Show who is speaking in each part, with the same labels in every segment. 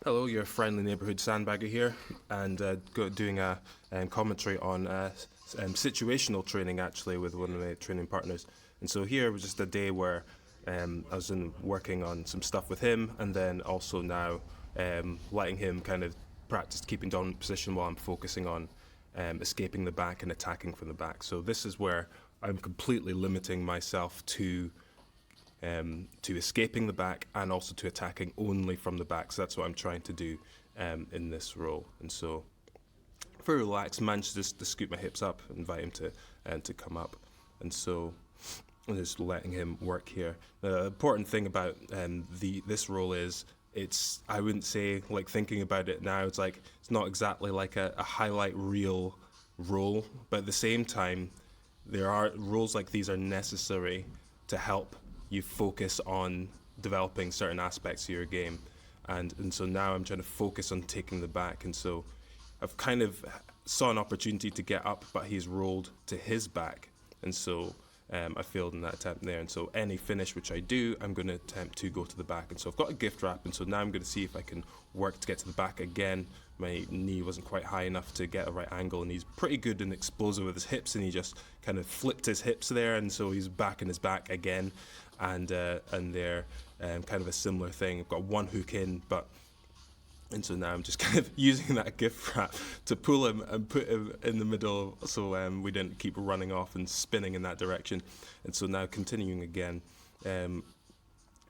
Speaker 1: Hello, your friendly neighbourhood sandbagger here, and doing a commentary on situational training actually with one of my training partners. And so here was just a day where I was working on some stuff with him, and then also now letting him kind of practice keeping dominant position while I'm focusing on escaping the back and attacking from the back. So this is where I'm completely limiting myself to escaping the back and also to attacking only from the back. So that's what I'm trying to do in this role. And so, very relaxed, managed just to scoop my hips up, invite him to come up, and so I'm just letting him work here. The important thing about this role is I wouldn't say, like, thinking about it now, it's not exactly like a highlight reel role, but at the same time, roles like these are necessary to help you focus on developing certain aspects of your game. And so now I'm trying to focus on taking the back. And so I've kind of saw an opportunity to get up, but he's rolled to his back. And so I failed in that attempt there. And so any finish which I do, I'm going to attempt to go to the back. And so I've got a gift wrap. And so now I'm going to see if I can work to get to the back again. My knee wasn't quite high enough to get a right angle, and he's pretty good and explosive with his hips, and he just kind of flipped his hips there, and so he's back in his back again. And they're kind of a similar thing. I've got one hook in, and so now I'm just kind of using that gift wrap to pull him and put him in the middle, so we didn't keep running off and spinning in that direction. And so now continuing again.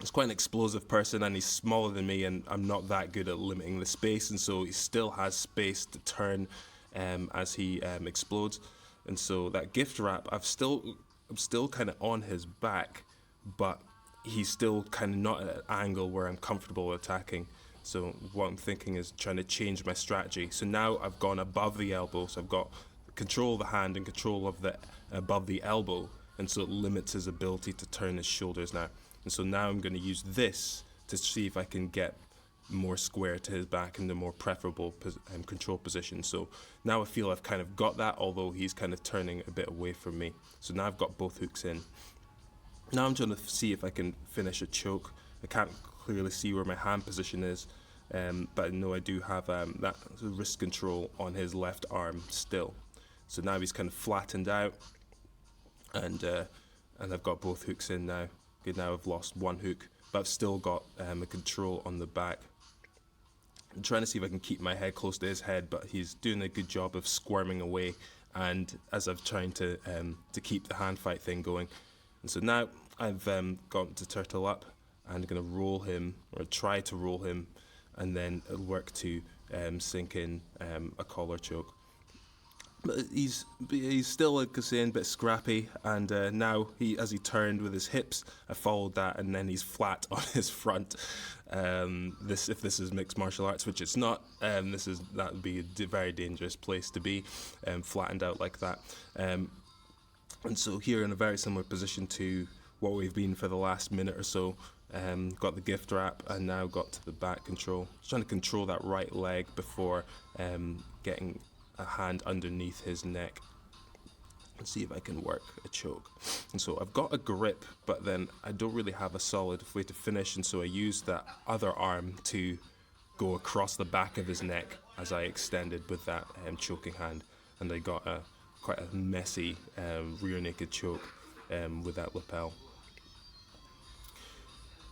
Speaker 1: He's quite an explosive person, and he's smaller than me, and I'm not that good at limiting the space, and so he still has space to turn as he explodes. And so that gift wrap, I'm still kind of on his back, but he's still kind of not at an angle where I'm comfortable attacking. So what I'm thinking is trying to change my strategy. So now I've gone above the elbow, so I've got control of the hand and control of the above the elbow, and so it limits his ability to turn his shoulders now. And so now I'm going to use this to see if I can get more square to his back in the more preferable control position. So now I feel I've kind of got that, although he's kind of turning a bit away from me. So now I've got both hooks in. Now I'm trying to see if I can finish a choke. I can't clearly see where my hand position is, but I know I do have that wrist control on his left arm still. So now he's kind of flattened out, and I've got both hooks in now. Okay, now I've lost one hook, but I've still got a control on the back. I'm trying to see if I can keep my head close to his head, but he's doing a good job of squirming away, and as I'm trying to keep the hand fight thing going. And so now I've got to turtle up, and I'm going to roll him, or try to roll him, and then work to sink in a collar choke. But he's still, like I say, a bit scrappy, and now as he turned with his hips, I followed that, and then he's flat on his front. If this is mixed martial arts, which it's not, that would be a very dangerous place to be, flattened out like that. And so here in a very similar position to what we've been for the last minute or so. Got the gift wrap, and now got to the back control. Just trying to control that right leg before getting a hand underneath his neck and see if I can work a choke. And so I've got a grip, but then I don't really have a solid way to finish, and so I used that other arm to go across the back of his neck as I extended with that choking hand, and I got quite a messy rear naked choke with that lapel.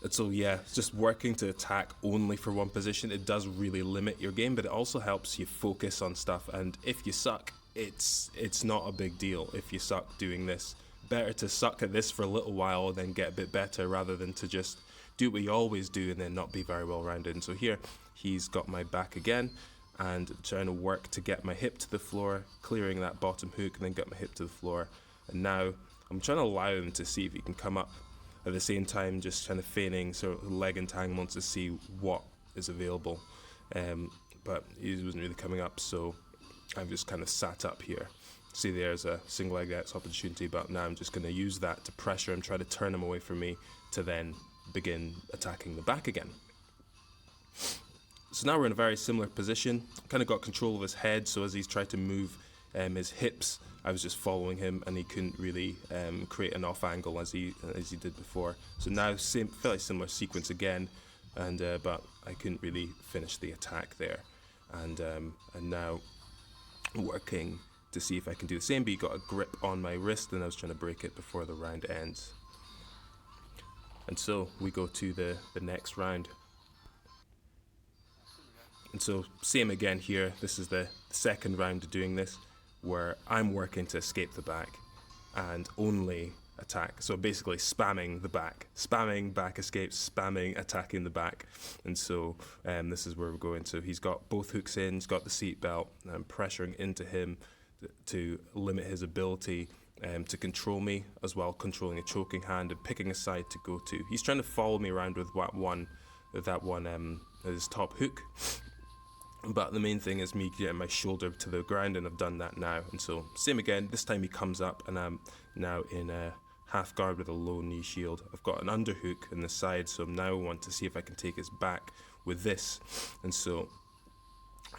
Speaker 1: And so yeah, just working to attack only for one position, it does really limit your game, but it also helps you focus on stuff. And if you suck, it's not a big deal if you suck doing this. Better to suck at this for a little while and then get a bit better, rather than to just do what you always do and then not be very well rounded. And so here, he's got my back again, and trying to work to get my hip to the floor, clearing that bottom hook, and then get my hip to the floor. And now I'm trying to allow him to see if he can come up. At the same time, just kind of feigning sort of leg entanglements to see what is available. But he wasn't really coming up, so I've just kind of sat up here. See, there's a single leg X opportunity, but now I'm just going to use that to pressure him, try to turn him away from me, to then begin attacking the back again. So now we're in a very similar position. Kind of got control of his head, so as he's tried to move his hips, I was just following him, and he couldn't really create an off angle as he did before. So now fairly similar sequence again. and but I couldn't really finish the attack there. And now working to see if I can do the same, but he got a grip on my wrist and I was trying to break it before the round ends. And so we go to the next round. And so same again here, this is the second round of doing this, where I'm working to escape the back and only attack. So basically spamming the back, spamming back escapes, spamming attacking the back. And so this is where we're going. So he's got both hooks in, he's got the seat belt, and I'm pressuring into him to limit his ability to control me, as well controlling a choking hand and picking a side to go to. He's trying to follow me around with that one his top hook. But the main thing is me getting my shoulder to the ground, and I've done that now. And so same again, this time he comes up and I'm now in a half guard with a low knee shield. I've got an underhook in the side, so now I want to see if I can take his back with this. And so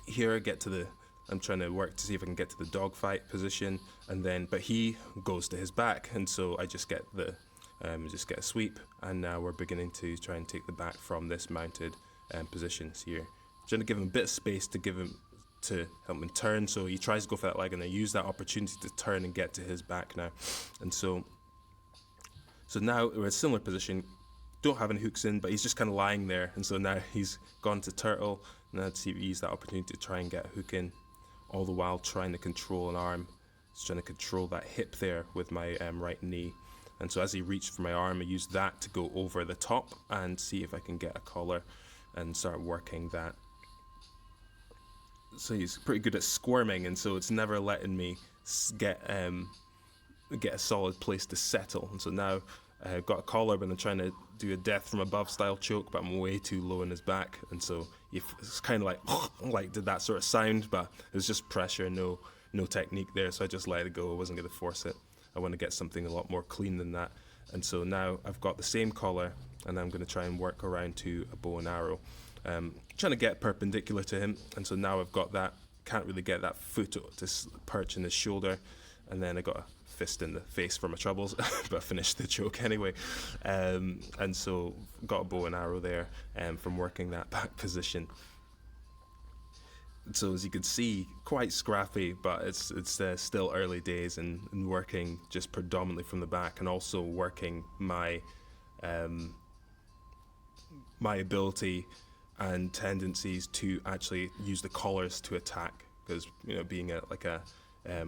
Speaker 1: here I get to I'm trying to work to see if I can get to the dogfight position, and then but he goes to his back, and so I just get a sweep, and now we're beginning to try and take the back from this mounted positions here. Trying to give him a bit of space to help him turn, so he tries to go for that leg, and I use that opportunity to turn and get to his back now. And so now we're in a similar position, don't have any hooks in, but he's just kind of lying there, and so now he's gone to turtle, and I'd see use that opportunity to try and get a hook in, all the while trying to control an arm, just trying to control that hip there with my right knee. And so as he reached for my arm, I used that to go over the top and see if I can get a collar and start working that. So he's pretty good at squirming, and so it's never letting me get a solid place to settle. And so now I've got a collar, but I'm trying to do a death from above style choke, but I'm way too low in his back, and so it's kind of like did that sort of sound, but it was just pressure, no technique there. So I just let it go. I wasn't going to force it. I want to get something a lot more clean than that. And so now I've got the same collar, and I'm going to try and work around to a bow and arrow. Trying to get perpendicular to him, and so now I've got that, can't really get that foot to perch in his shoulder, and then I got a fist in the face for my troubles, but I finished the choke anyway. And so got a bow and arrow there from working that back position. So as you can see, quite scrappy, but it's still early days, and working just predominantly from the back, and also working my ability and tendencies to actually use the collars to attack, because being a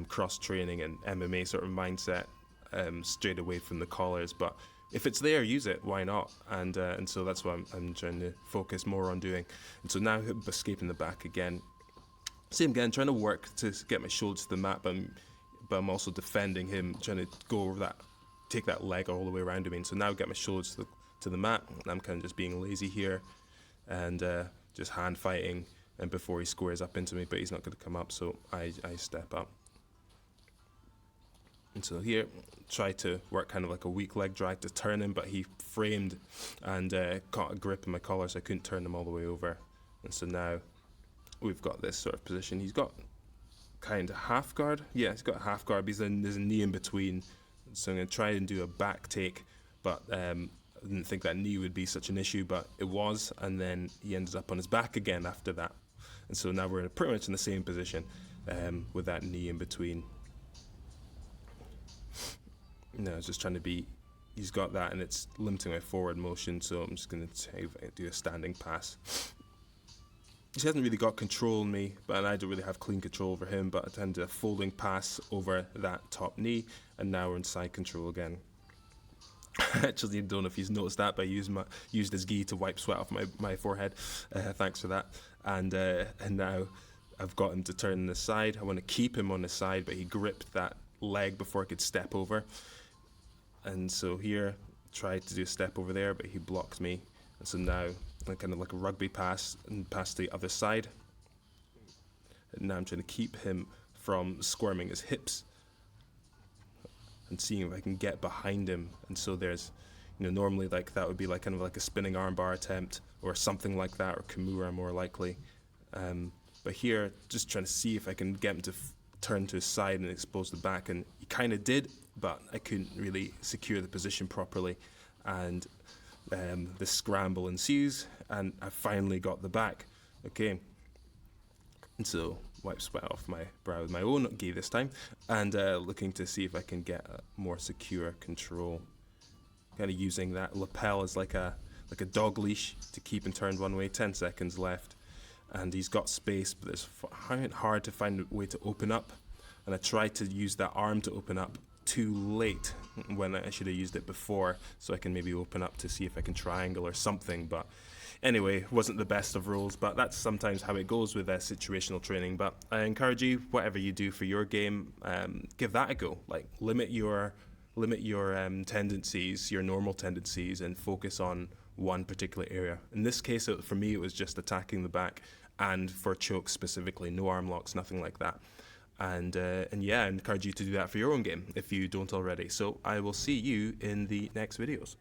Speaker 1: cross training and MMA sort of mindset, straight away from the collars. But if it's there, use it. Why not? And so that's what I'm trying to focus more on doing. And so now escaping the back again. Same again, trying to work to get my shoulders to the mat, but I'm also defending him, trying to go over that, take that leg all the way around him. And so now get my shoulders to the mat. I'm kind of just being lazy here, and just hand fighting, and before he squares up into me, but he's not going to come up, so I step up. And so here, try to work kind of like a weak leg drag to turn him, but he framed and caught a grip in my collar, so I couldn't turn him all the way over. And so now we've got this sort of position. He's got kind of half guard. Yeah, he's got a half guard, but there's a knee in between. So I'm going to try and do a back take, but I didn't think that knee would be such an issue, but it was, and then he ended up on his back again after that. And so now we're pretty much in the same position with that knee in between. No, I was just trying to he's got that, and it's limiting my forward motion, so I'm just going to do a standing pass. He hasn't really got control on me, but I don't really have clean control over him, but I tend to folding pass over that top knee, and now we're in side control again. Actually, I don't know if he's noticed that, but I used his gi to wipe sweat off my forehead. Thanks for that. And now I've got him to turn on the side. I want to keep him on the side, but he gripped that leg before I could step over. And so here, tried to do a step over there, but he blocked me. And so now, kind of like a rugby pass, and pass to the other side. And now I'm trying to keep him from squirming his hips, and seeing if I can get behind him. And so there's, normally like that would be like kind of like a spinning armbar attempt or something like that, or Kimura more likely. But here, just trying to see if I can get him to turn to his side and expose the back, and he kind of did, but I couldn't really secure the position properly. And the scramble ensues, and I finally got the back. Okay, and so wipe sweat off my brow with my own gi this time, and looking to see if I can get a more secure control. Kind of using that lapel as like a dog leash to keep and turn one way. 10 seconds left, and he's got space, but it's hard to find a way to open up. And I tried to use that arm to open up too late when I should have used it before, so I can maybe open up to see if I can triangle or something. But anyway, wasn't the best of roles, but that's sometimes how it goes with situational training. But I encourage you, whatever you do for your game, give that a go. Like limit your tendencies, your normal tendencies, and focus on one particular area. In this case, for me, it was just attacking the back, and for chokes specifically, no arm locks, nothing like that. And yeah, I encourage you to do that for your own game if you don't already. So I will see you in the next videos.